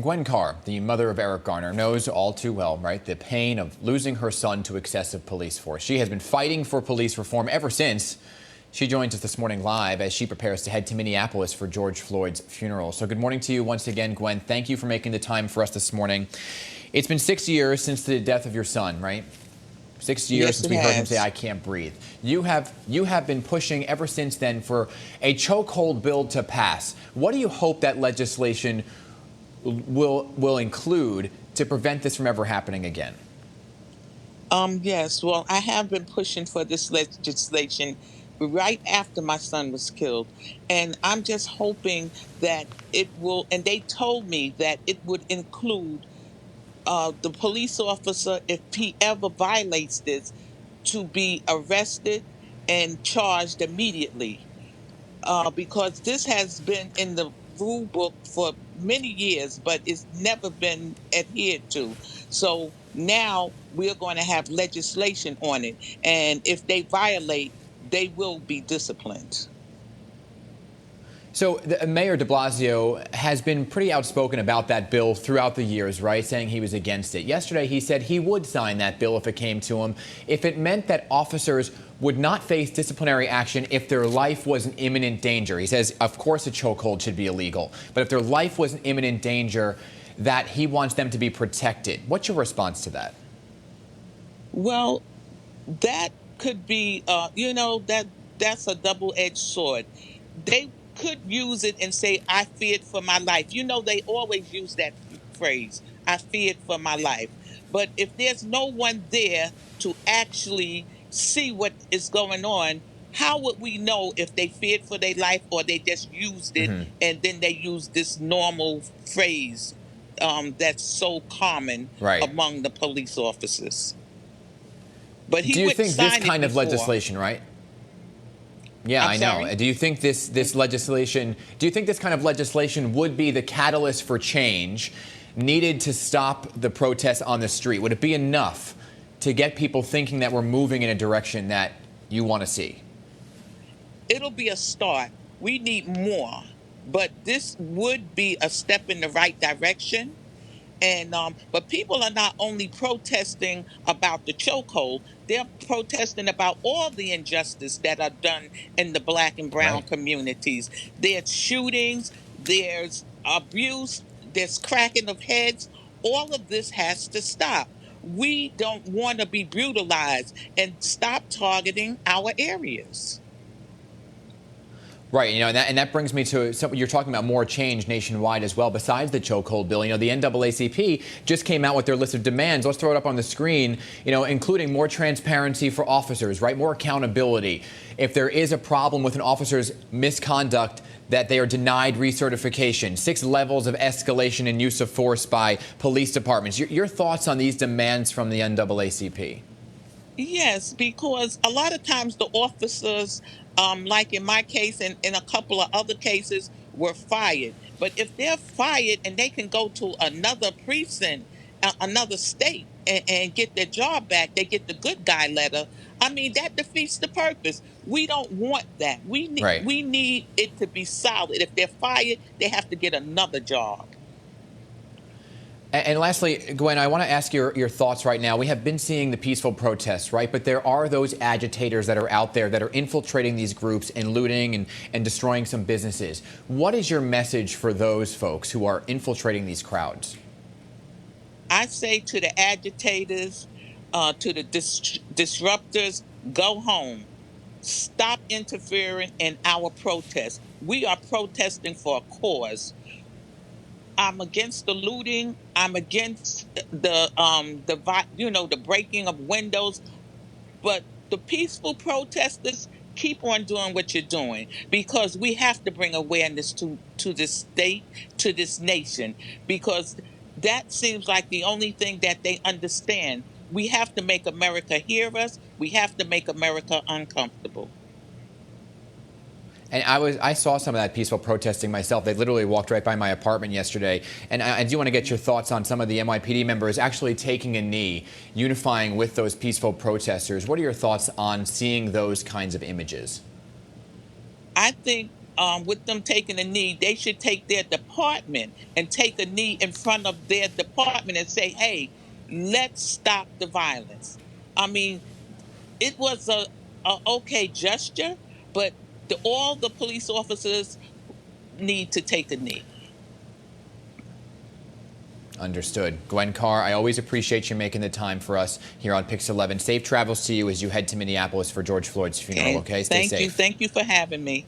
Gwen Carr, the mother of Eric Garner, knows all too well, right, the pain of losing her son to excessive police force. She has been fighting for police reform ever since. She joins us this morning live as she prepares to head to Minneapolis for George Floyd's funeral. So good morning to you once again, Gwen. Thank you for making the time for us this morning. It's been 6 years since the death of your son, right? 6 years since we heard him say, "I can't breathe." You have been pushing ever since then for a chokehold bill to pass. What do you hope that legislation will include to prevent this from ever happening again? Yes, well, I have been pushing for this legislation right after my son was killed. And I'm just hoping that it will, and they told me that it would include the police officer, if he ever violates this, to be arrested and charged immediately. Because this has been in the rule book for many years, but it's never been adhered to. So now we're going to have legislation on it. And if they violate, they will be disciplined. So Mayor de Blasio has been pretty outspoken about that bill throughout the years, right, saying he was against it. Yesterday, he said he would sign that bill if it came to him, if it meant that officers would not face disciplinary action if their life was in imminent danger. He says, of course, a chokehold should be illegal, but if their life was in imminent danger, that he wants them to be protected. What's your response to that? Well, that could be, that's a double-edged sword. They could use it and say, "I feared for my life." They always use that phrase, "I feared for my life." But if there's no one there to actually see what is going on, how would we know if they feared for their life or they just used it and then they used this normal phrase that's so common Right. among the police officers? But he Do you wouldn't think this sign it kind of before. legislation, right? Yeah, I'm I know. sorry? Do you think this legislation, do you think this kind of legislation would be the catalyst for change needed to stop the protests on the street? Would it be enough to get people thinking that we're moving in a direction that you want to see? It'll be a start. We need more, but this would be a step in the right direction. And but people are not only protesting about the chokehold, they're protesting about all the injustice that are done in the Black and brown Right. communities. There's shootings, there's abuse, there's cracking of heads. All of this has to stop. We don't want to be brutalized, and stop targeting our areas. Right, and that brings me to something you're talking about, more change nationwide as well. Besides the chokehold bill, the NAACP just came out with their list of demands. Let's throw it up on the screen. Including more transparency for officers, right, more accountability. If there is a problem with an officer's misconduct, that they are denied recertification. 6 levels of escalation and use of force by police departments. Your thoughts on these demands from the NAACP? Yes, because a lot of times the officers, like in my case and in a couple of other cases, were fired. But if they're fired and they can go to another precinct, another state, and get their job back, they get the good guy letter. I mean, that defeats the purpose. We don't want that. Right. We need it to be solid. If they're fired, they have to get another job. And lastly, Gwen, I want to ask your thoughts right now. We have been seeing the peaceful protests, right? But there are those agitators that are out there that are infiltrating these groups and looting and destroying some businesses. What is your message for those folks who are infiltrating these crowds? I say to the agitators, to the disruptors, go home. Stop interfering in our protests. We are protesting for a cause. I'm against the looting. I'm against the breaking of windows. But the peaceful protesters, keep on doing what you're doing, because we have to bring awareness to this state, to this nation, because that seems like the only thing that they understand. We have to make America hear us. We have to make America uncomfortable. And I saw some of that peaceful protesting myself. They literally walked right by my apartment yesterday. And I do want to get your thoughts on some of the NYPD members actually taking a knee, unifying with those peaceful protesters. What are your thoughts on seeing those kinds of images? I think with them taking a knee, they should take their department and take a knee in front of their department and say, hey, let's stop the violence. I mean, it was a okay gesture, but all the police officers need to take a knee. Understood. Gwen Carr, I always appreciate you making the time for us here on Pix 11. Safe travels to you as you head to Minneapolis for George Floyd's funeral, okay? Stay safe. Thank you for having me.